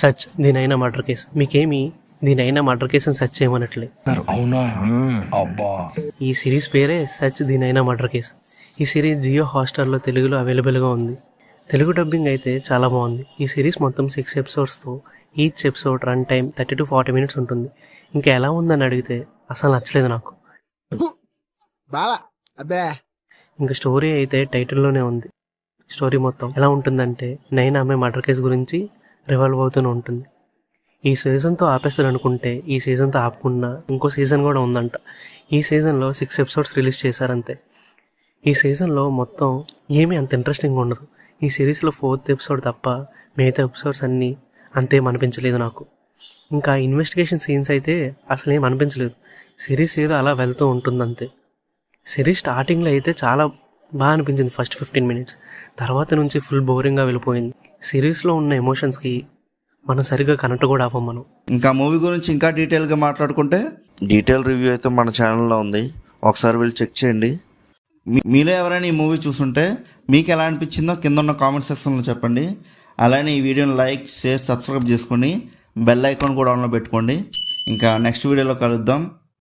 Such దీనైనా murder case. మీకేమి దీనైనా murder case అని search చేయమన్నట్లే. అవునా? అబ్బా, ఈ సిరీస్ పేరే సచ్ దీనైనా మర్డర్ కేసు. ఈ సిరీస్ జియో హాట్‌స్టార్లో తెలుగులో అవైలబుల్గా ఉంది. తెలుగు డబ్బింగ్ అయితే చాలా బాగుంది. ఈ సిరీస్ మొత్తం 6 ఎపిసోడ్స్తో each episode run time 30 to 40 minutes ఉంటుంది. ఇంకా ఎలా ఉందని అడిగితే అసలు నచ్చలేదు నాకు. ఇంకా స్టోరీ అయితే టైటిల్లోనే ఉంది. స్టోరీ మొత్తం ఎలా ఉంటుందంటే నైనా ఆమె మర్డర్ కేసు గురించి రివాల్వ్ అవుతూనే ఉంటుంది. ఈ సీజన్తో ఆపేస్తారు అనుకుంటే ఈ సీజన్తో ఆపకుండా ఇంకో సీజన్ కూడా ఉందంట. ఈ సీజన్లో 6 ఎపిసోడ్స్ రిలీజ్ చేశారంతే. ఈ సీజన్లో మొత్తం ఏమీ అంత ఇంట్రెస్టింగ్ ఉండదు. ఈ సిరీస్లో 4th ఎపిసోడ్ తప్ప మిగతా ఎపిసోడ్స్ అన్నీ అంతేం అనిపించలేదు నాకు. ఇంకా ఇన్వెస్టిగేషన్ సీన్స్ అయితే అసలు ఏం అనిపించలేదు. సిరీస్ ఏదో అలా వెళ్తూ ఉంటుందంతే. సిరీస్ స్టార్టింగ్లో అయితే చాలా బాగా అనిపించింది ఫస్ట్ 15 minutes. తర్వాత నుంచి ఫుల్ బోరింగ్గా వెళ్ళిపోయింది. సిరీస్లో ఉన్న ఎమోషన్స్కి మనం సరిగ్గా కనెక్ట్ కూడా అవ్వం మనం. ఇంకా మూవీ గురించి ఇంకా డీటెయిల్గా మాట్లాడుకుంటే డీటెయిల్ రివ్యూ అయితే మన ఛానల్లో ఉంది, ఒకసారి వెళ్ళి చెక్ చేయండి. మీలో ఎవరైనా ఈ మూవీ చూస్తుంటే మీకు ఎలా అనిపించిందో కింద ఉన్న కామెంట్ సెక్షన్లో చెప్పండి. అలానే ఈ వీడియోని లైక్, షేర్, సబ్స్క్రైబ్ చేసుకొని బెల్ ఐకాన్ కూడా ఆన్లో పెట్టుకోండి. ఇంకా నెక్స్ట్ వీడియోలో కలుద్దాం.